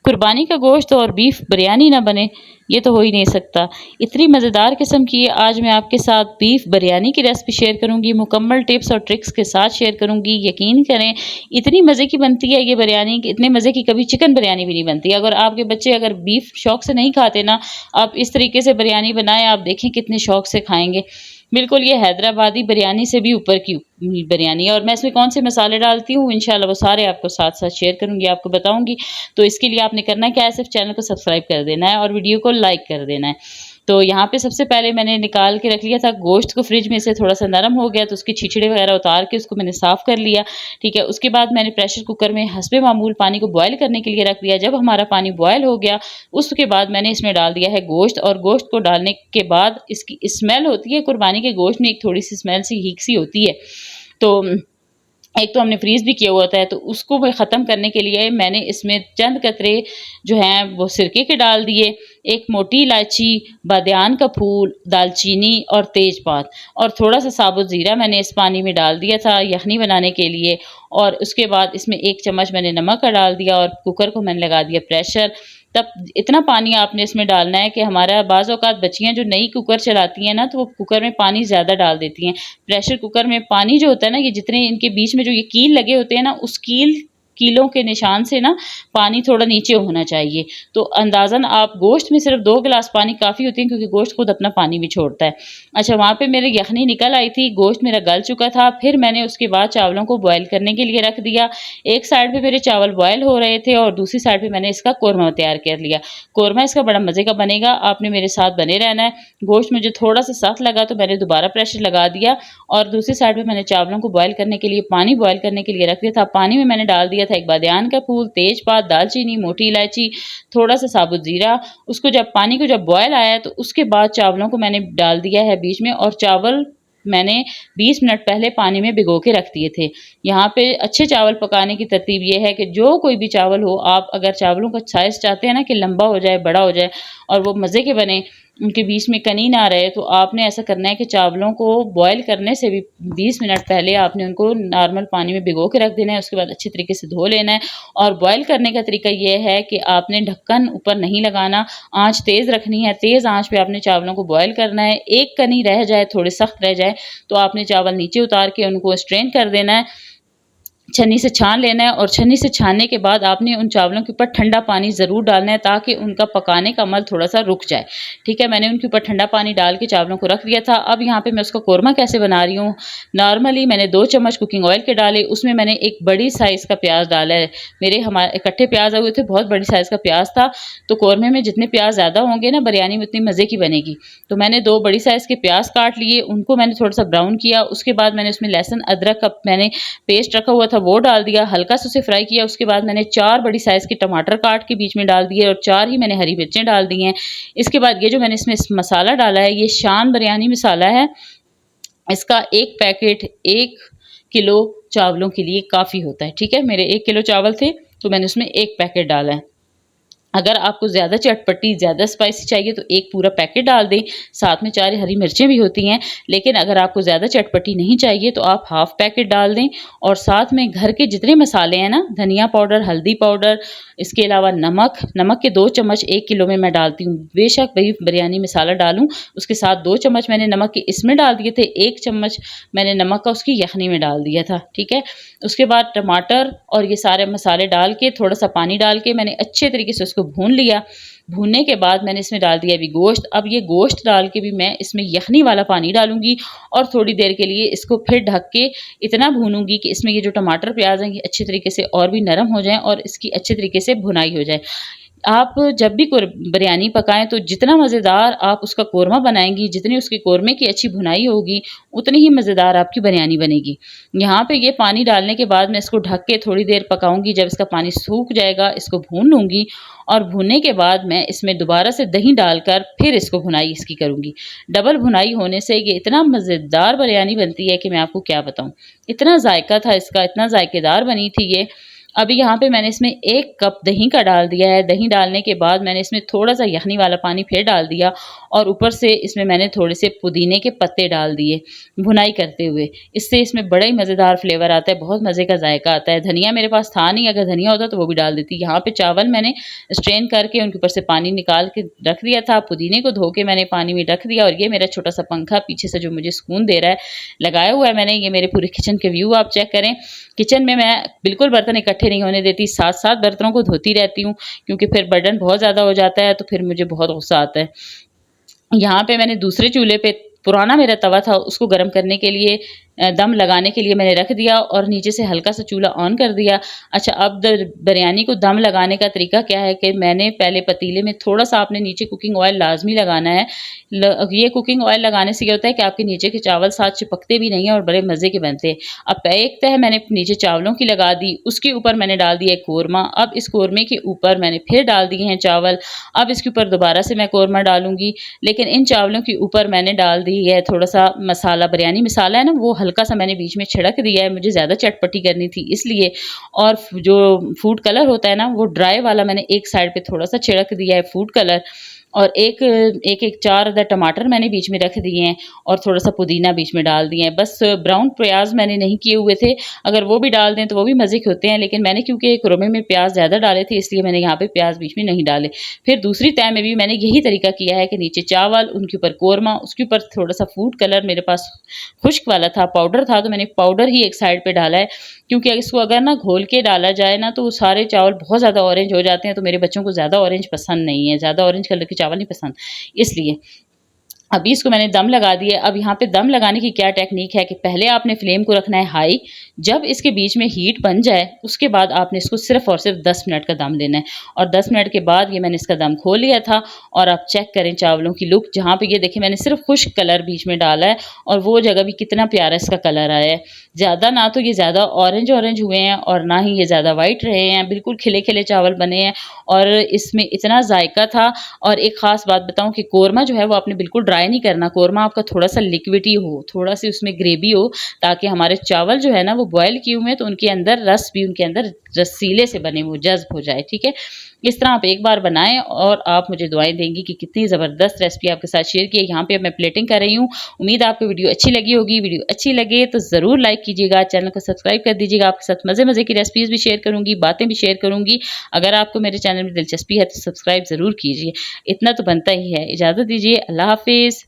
कुर्बानी का गोश्त और बीफ बिरयानी ना बने, ये तो हो ही नहीं सकता। इतनी मज़ेदार किस्म की आज मैं आपके साथ बीफ बिरयानी की रेसिपी शेयर करूंगी, मुकम्मल टिप्स और ट्रिक्स के साथ शेयर करूंगी। यकीन करें इतनी मज़े की बनती है ये बिरयानी, इतने मज़े की कभी चिकन बिरयानी भी नहीं बनती। अगर आपके बच्चे अगर बीफ शौक से नहीं खाते ना, आप इस तरीके से बिरयानी बनाएं, आप देखें कितने शौक से खाएंगे। बिल्कुल ये हैदराबादी बिरयानी से भी ऊपर की बिरयानी है। और मैं इसमें कौन से मसाले डालती हूँ इंशाल्लाह वो सारे आपको साथ साथ शेयर करूंगी, आपको बताऊंगी। तो इसके लिए आपने करना है क्या है, सिर्फ चैनल को सब्सक्राइब कर देना है और वीडियो को लाइक कर देना है। तो यहाँ पे सबसे पहले मैंने निकाल के रख लिया था गोश्त को, फ्रिज में से थोड़ा सा नरम हो गया तो उसके छिछड़े वगैरह उतार के उसको मैंने साफ कर लिया। ठीक है, उसके बाद मैंने प्रेशर कुकर में हस्बे मामूल पानी को बॉयल करने के लिए रख दिया। जब हमारा पानी बॉयल हो गया उसके बाद मैंने इसमें डाल दिया है गोश्त। और गोश्त को डालने के बाद इसकी स्मेल होती है कुर्बानी के गोश्त में, एक थोड़ी सी स्मेल सी हीक सी होती है। तो एक तो हमने फ्रीज भी किया हुआ था, तो उसको ख़त्म करने के लिए मैंने इसमें चंद कतरे जो हैं वो सिरके के डाल दिए। एक मोटी इलायची, बादियान का फूल, दालचीनी और तेजपात और थोड़ा सा साबुत ज़ीरा मैंने इस पानी में डाल दिया था यखनी बनाने के लिए। और उसके बाद इसमें 1 चम्मच मैंने नमक का डाल दिया और कुकर को मैंने लगा दिया प्रेशर। तब इतना पानी आपने इसमें डालना है कि हमारा बाज़ औक़ात बच्चियाँ जो नई कुकर चलाती हैं ना, तो वो कुकर में पानी ज़्यादा डाल देती हैं। प्रेशर कुकर में पानी जो होता है ना, ये जितने इनके बीच में जो ये कील लगे होते हैं ना, उस कीलों के निशान से ना पानी थोड़ा नीचे होना चाहिए। तो अंदाज़न आप गोश्त में सिर्फ 2 गिलास पानी काफ़ी होती है, क्योंकि गोश्त खुद अपना पानी भी छोड़ता है। अच्छा, वहाँ पे मेरे यखनी निकल आई थी, गोश्त मेरा गल चुका था। फिर मैंने उसके बाद चावलों को बॉयल करने के लिए रख दिया। एक साइड पे मेरे चावल बॉयल हो रहे थे और दूसरी साइड पे मैंने इसका कोरमा तैयार कर लिया। कोरमा इसका बड़ा मज़े का बनेगा, आपने मेरे साथ बने रहना है। गोश्त मुझे थोड़ा सा सख्त लगा तो मैंने दोबारा प्रेशर लगा दिया और दूसरी साइड पे मैंने चावलों को बॉयल करने के लिए पानी बॉयल करने के लिए रख दिया था। पानी में मैंने डाल दिया था एक बादियान का फूल, तेजपात, दालचीनी, मोटी इलायची, थोड़ा सा साबुत ज़ीरा। उसको जब पानी को जब बॉयल आया तो उसके बाद चावलों को मैंने डाल दिया है बीच में। और चावल मैंने 20 मिनट पहले पानी में भिगो के रख दिए थे। यहाँ पे अच्छे चावल पकाने की तरतीब ये है कि जो कोई भी चावल हो, आप अगर चावलों का साइज़ चाहते हैं ना कि लंबा हो जाए, बड़ा हो जाए और वो मज़े के बने, उनके बीच में कनी ना रहे, तो आपने ऐसा करना है कि चावलों को बॉयल करने से भी 20 मिनट पहले आपने उनको नॉर्मल पानी में भिगो के रख देना है। उसके बाद अच्छे तरीके से धो लेना है। और बॉयल करने का तरीका ये है कि आपने ढक्कन ऊपर नहीं लगाना, आँच तेज़ रखनी है। तेज़ आँच पे आपने चावलों को बॉयल करना है। एक कनी रह जाए, थोड़े सख्त रह जाए, तो आपने चावल नीचे उतार के उनको स्ट्रेन कर देना है, छन्नी से छान लेना है। और छन्नी से छानने के बाद आपने उन चावलों के ऊपर ठंडा पानी ज़रूर डालना है, ताकि उनका पकाने का अमल थोड़ा सा रुक जाए। ठीक है, मैंने उनके ऊपर ठंडा पानी डाल के चावलों को रख दिया था। अब यहाँ पे मैं उसका कोरमा कैसे बना रही हूँ। नॉर्मली मैंने 2 चम्मच कुकिंग ऑयल के डाले, उसमें मैंने एक बड़ी साइज़ का प्याज डाला है। मेरे हमारे इकट्ठे प्याज आए हुए थे, बहुत बड़ी साइज़ का प्याज था। तो कोरमे में जितने प्याज ज़्यादा होंगे ना, बिरयानी में उतनी मज़े की बनेगी। तो मैंने 2 बड़ी साइज़ के प्याज काट लिए, उनको मैंने थोड़ा सा ब्राउन किया। उसके बाद मैंने उसमें लहसुन अदरक का मैंने पेस्ट रखा हुआ था वो डाल दिया, हल्का सा उसे फ्राई किया। उसके बाद मैंने 4 बड़ी साइज़ के टमाटर काट के बीच में डाल दिए और 4 ही मैंने हरी मिर्चें डाल दी हैं। इसके बाद ये जो मैंने इसमें मसाला डाला है, ये शान बिरयानी मसाला है। इसका 1 पैकेट 1 किलो चावलों के लिए काफ़ी होता है। ठीक है, मेरे 1 किलो चावल थे तो मैंने उसमें 1 पैकेट डाला है। अगर आपको ज़्यादा चटपटी, ज़्यादा स्पाइसी चाहिए तो 1 पूरा पैकेट डाल दें। साथ में 4 हरी मिर्चें भी होती हैं। लेकिन अगर आपको ज़्यादा चटपटी नहीं चाहिए तो आप हाफ़ पैकेट डाल दें। और साथ में घर के जितने मसाले हैं ना, धनिया पाउडर, हल्दी पाउडर, इसके अलावा नमक के 2 चम्मच 1 किलो में मैं डालती हूँ। बेशक बीफ बिरयानी मसाला डालूँ, उसके साथ 2 चम्मच मैंने नमक के इसमें डाल दिए थे, 1 चम्मच मैंने नमक का उसकी यखनी में डाल दिया था। ठीक है, उसके बाद टमाटर और ये सारे मसाले डाल के थोड़ा सा पानी डाल के मैंने अच्छे तरीके से उसको भून लिया। भूनने के बाद मैंने इसमें डाल दिया अभी गोश्त। अब ये गोश्त डाल के भी मैं इसमें यखनी वाला पानी डालूंगी और थोड़ी देर के लिए इसको फिर ढक के इतना भूनूंगी कि इसमें ये जो टमाटर प्याज हैं ये अच्छे तरीके से और भी नरम हो जाएं और इसकी अच्छे तरीके से भुनाई हो जाए। आप जब भी बिरयानी पकाएं तो जितना मज़ेदार आप उसका कोरमा बनाएंगी, जितनी उसके कोरमे की अच्छी भुनाई होगी, उतनी ही मज़ेदार आपकी बिरयानी बनेगी। यहाँ पे ये पानी डालने के बाद मैं इसको ढक के थोड़ी देर पकाऊंगी। जब इसका पानी सूख जाएगा इसको भून लूँगी और भूनने के बाद मैं इसमें दोबारा से दही डालकर फिर इसको भुनाई इसकी करूँगी। डबल भुनाई होने से ये इतना मज़ेदार बिरयानी बनती है कि मैं आपको क्या बताऊँ। इतना जायका था इसका, इतना जायकेदार बनी थी ये। अभी यहाँ पे मैंने इसमें 1 कप दही का डाल दिया है। दही डालने के बाद मैंने इसमें थोड़ा-सा यखनी वाला पानी फिर डाल दिया और ऊपर से इसमें मैंने थोड़े से पुदीने के पत्ते डाल दिए भुनाई करते हुए। इससे इसमें बड़ा ही मज़ेदार फ्लेवर आता है, बहुत मज़े का जायका आता है। धनिया मेरे पास था नहीं, अगर धनिया होता तो वो भी डाल देती। यहाँ पे चावल मैंने स्ट्रेन करके उनके ऊपर से पानी निकाल के रख दिया था। पुदीने को धो के मैंने पानी में रख दिया और ये मेरा छोटा-सा पंखा पीछे से जो मुझे सुकून दे रहा है, लगाया हुआ है मैंने। ये मेरे पूरे किचन के व्यू आप चेक करें। किचन में मैं बिल्कुल बर्तन इकट्ठे नहीं होने देती, साथ-साथ बर्तनों को धोती रहती हूँ क्योंकि फिर बर्डन बहुत ज़्यादा हो जाता है तो फिर मुझे बहुत गुस्सा आता है। यहाँ पे मैंने दूसरे चूल्हे पे पुराना मेरा तवा था, उसको गर्म करने के लिए दम लगाने के लिए मैंने रख दिया और नीचे से हल्का सा चूल्हा ऑन कर दिया। अच्छा, अब बिरयानी को दम लगाने का तरीका क्या है कि मैंने पहले पतीले में थोड़ा-सा आपने नीचे कुकिंग ऑयल लाज़मी लगाना है। ये कुकिंग ऑयल लगाने से क्या होता है कि आपके नीचे के चावल साथ चिपकते भी नहीं हैं और बड़े मज़े के बनते हैं। अब एक तह मैंने नीचे चावलों की लगा दी, उसके ऊपर मैंने डाल दिया कोरमा। अब इस कोरमे के ऊपर मैंने फिर डाल दिए हैं चावल। अब इसके ऊपर दोबारा से मैं कोरमा डालूँगी, लेकिन इन चावलों के ऊपर मैंने डाल दी है थोड़ा-सा मसाला, बिरयानी मसाला है ना, वो हल्का सा मैंने बीच में छिड़क दिया है, मुझे ज़्यादा चटपटी करनी थी इसलिए। और जो फूड कलर होता है ना, वो ड्राई वाला मैंने एक साइड पे थोड़ा-सा छिड़क दिया है फूड कलर। और एक 4 अदर टमाटर मैंने बीच में रख दिए हैं और थोड़ा-सा पुदीना बीच में डाल दिए हैं। बस ब्राउन प्याज़ मैंने नहीं किए हुए थे, अगर वो भी डाल दें तो वो भी मज़े के होते हैं, लेकिन मैंने क्योंकि कुरमे में प्याज़ ज़्यादा डाले थे इसलिए मैंने यहाँ पे प्याज़ बीच में नहीं डाले। फिर दूसरी तह में भी मैंने यही तरीका किया है कि नीचे चावल, उनके ऊपर कोरमा, उसके ऊपर थोड़ा-सा फूड कलर मेरे पास खुश्क वाला था, पाउडर था तो मैंने पाउडर ही एक साइड पे डाला है क्योंकि इसको अगर ना घोल के डाला जाए ना तो वो सारे चावल बहुत ज़्यादा ऑरेंज हो जाते हैं, तो मेरे बच्चों को ज़्यादा ऑरेंज पसंद नहीं है, ज़्यादा ऑरेंज कलर के चावल नहीं पसंद, इसलिए। अभी इसको मैंने दम लगा दिया। अब यहाँ पे दम लगाने की क्या टेक्निक है कि पहले आपने फ्लेम को रखना है हाई, जब इसके बीच में हीट बन जाए उसके बाद आपने इसको सिर्फ़ और सिर्फ 10 मिनट का दम देना है और 10 मिनट के बाद ये मैंने इसका दम खोल लिया था और आप चेक करें चावलों की लुक, जहाँ पे ये देखिए मैंने सिर्फ खुश्क कलर बीच में डाला है और वो जगह भी कितना प्यारा इसका कलर आया है। ज़्यादा ना तो ये ज़्यादा ऑरेंज हुए हैं और ना ही ये ज़्यादा वाइट रहे हैं, बिल्कुल खिले-खिले चावल बने हैं और इसमें इतना जायका था। और एक ख़ास बात बताऊँ कि कोरमा जो है वो आपने बिल्कुल ड्राई नहीं करना, कोरमा आपका थोड़ा-सा लिक्विडी हो, थोड़ा-सी उसमें ग्रेवी हो, ताकि हमारे चावल जो है ना वो बॉयल किए हुए हैं तो उनके अंदर रस भी उनके अंदर रसीले से बने हुए जज़्ब हो जाए, ठीक है? इस तरह आप एक बार बनाएँ और आप मुझे दुआएँ देंगी कि कितनी ज़बरदस्त रेसिपी आपके साथ शेयर की है। यहाँ पे अब मैं प्लेटिंग कर रही हूँ। उम्मीद है आपको वीडियो अच्छी लगी होगी। वीडियो अच्छी लगे तो ज़रूर लाइक कीजिएगा, चैनल को सब्सक्राइब कर दीजिएगा। आपके साथ मज़े-मज़े की रेसिपीज़ भी शेयर करूँगी, बातें भी शेयर करूँगी। अगर आपको मेरे चैनल में दिलचस्पी है तो सब्सक्राइब ज़रूर कीजिए। इतना तो बनता ही है। इजाज़त दीजिए। अल्लाह हाफ़िज़।